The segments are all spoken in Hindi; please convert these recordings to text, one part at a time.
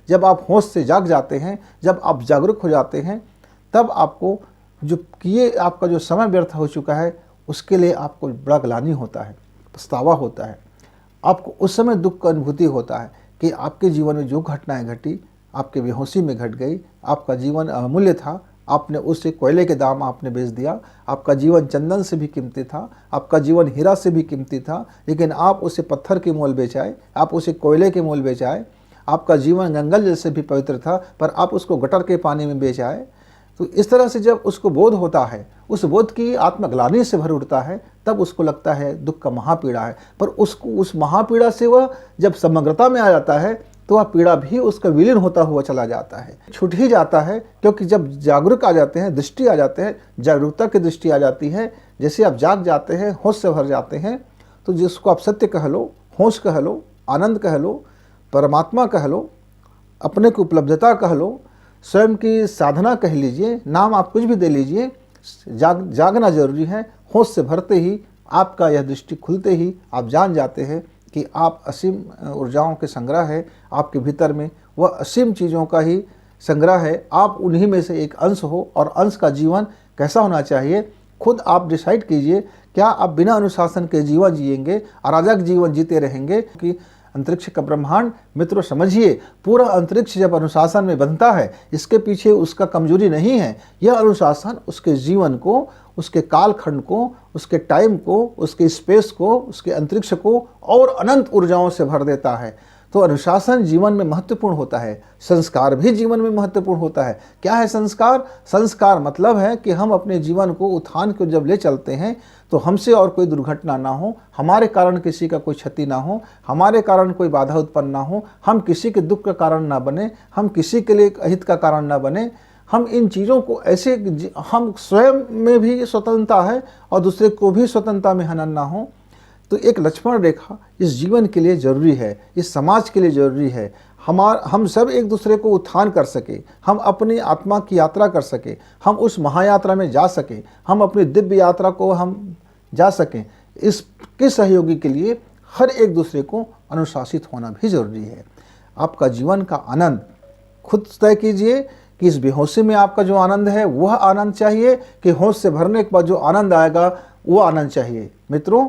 जब आप होश से जाग जाते हैं, जब आप जागरूक हो जाते हैं, तब आपको जो किए आपका जो समय व्यर्थ हो चुका है उसके लिए आपको बड़ा ग्लानि होता है, पछतावा होता है। आपको उस समय दुख का अनुभूति होता है कि आपके जीवन में जो घटनाएं घटी आपके बेहोशी में घट गई। आपका जीवन अमूल्य था, आपने उसे कोयले के दाम आपने बेच दिया। आपका जीवन चंदन से भी कीमती था, आपका जीवन हीरा से भी कीमती था, लेकिन आप उसे पत्थर के मोल बेचाए, आप उसे कोयले के मोल बेचाए। आपका जीवन गंगा जल से भी पवित्र था, पर आप उसको गटर के पानी में बेच आए। तो इस तरह से जब उसको बोध होता है, उस बोध की आत्मग्लानि से भर उठता है, तब उसको लगता है दुख का महापीड़ा है। पर उसको उस महापीड़ा से वह जब समग्रता में आ जाता है तो वह पीड़ा भी उसका विलीन होता हुआ चला जाता है, छूट ही जाता है। क्योंकि जब जागरूक आ जाते हैं, दृष्टि आ जाते हैं, जागरूकता की दृष्टि आ जाती है, जैसे आप जाग जाते हैं, होश से भर जाते हैं, तो जिसको आप सत्य कह लो, होश कह लो, आनंद कह लो, परमात्मा कह लो, अपने की उपलब्धता कह लो, स्वयं की साधना कह लीजिए, नाम आप कुछ भी दे लीजिए, जागना जरूरी है। होश से भरते ही आपका यह दृष्टि खुलते ही आप जान जाते हैं कि आप असीम ऊर्जाओं के संग्रह है, आपके भीतर में वह असीम चीज़ों का ही संग्रह है। आप उन्हीं में से एक अंश हो, और अंश का जीवन कैसा होना चाहिए खुद आप डिसाइड कीजिए। क्या आप बिना अनुशासन के जीवन जिएंगे, अराजक जीवन जीते रहेंगे? कि अंतरिक्ष का ब्रह्मांड मित्रों समझिए, पूरा अंतरिक्ष जब अनुशासन में बनता है, इसके पीछे उसका कमजोरी नहीं है। यह अनुशासन उसके जीवन को, उसके कालखंड को, उसके टाइम को, उसके स्पेस को, उसके अंतरिक्ष को और अनंत ऊर्जाओं से भर देता है। तो अनुशासन जीवन में महत्वपूर्ण होता है, संस्कार भी जीवन में महत्वपूर्ण होता है। क्या है संस्कार? संस्कार मतलब है कि हम अपने जीवन को उत्थान को जब ले चलते हैं तो हमसे और कोई दुर्घटना ना हो, हमारे कारण किसी का कोई क्षति ना हो, हमारे कारण कोई बाधा उत्पन्न ना हो, हम किसी के दुख का कारण ना बने, हम किसी के लिए अहित का कारण ना बने। हम इन चीज़ों को ऐसे, हम स्वयं में भी स्वतंत्रता है और दूसरे को भी स्वतंत्रता में हनन ना हो। तो एक लक्ष्मण रेखा इस जीवन के लिए जरूरी है, इस समाज के लिए जरूरी है। हम सब एक दूसरे को उत्थान कर सके, हम अपनी आत्मा की यात्रा कर सके, हम उस महायात्रा में जा सके, हम अपनी दिव्य यात्रा को हम जा सकें। इसके सहयोगी के लिए हर एक दूसरे को अनुशासित होना भी जरूरी है। आपका जीवन का आनंद खुद तय कीजिए कि इस बेहोशी में आपका जो आनंद है वह आनंद चाहिए, कि होश से भरने के बाद जो आनंद आएगा वो आनंद चाहिए। मित्रों,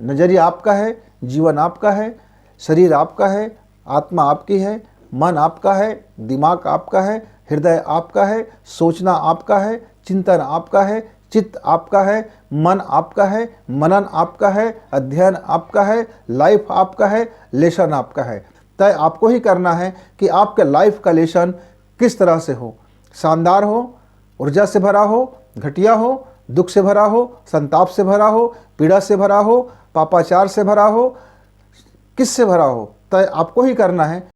नजरिया आपका है, जीवन आपका है, शरीर आपका है, आत्मा आपकी है, मन आपका है, दिमाग आपका है, हृदय आपका है, सोचना आपका है, चिंतन आपका है, चित्त आपका है, मन आपका है, मनन आपका है, अध्ययन आपका है, लाइफ आपका है, लेसन आपका है। तय आपको ही करना है कि आपके लाइफ का लेसन किस तरह से हो, शानदार हो, ऊर्जा से भरा हो, घटिया हो, दुख से भरा हो, संताप से भरा हो, पीड़ा से भरा हो, पापाचार से भरा हो, किस से भरा हो, तय आपको ही करना है।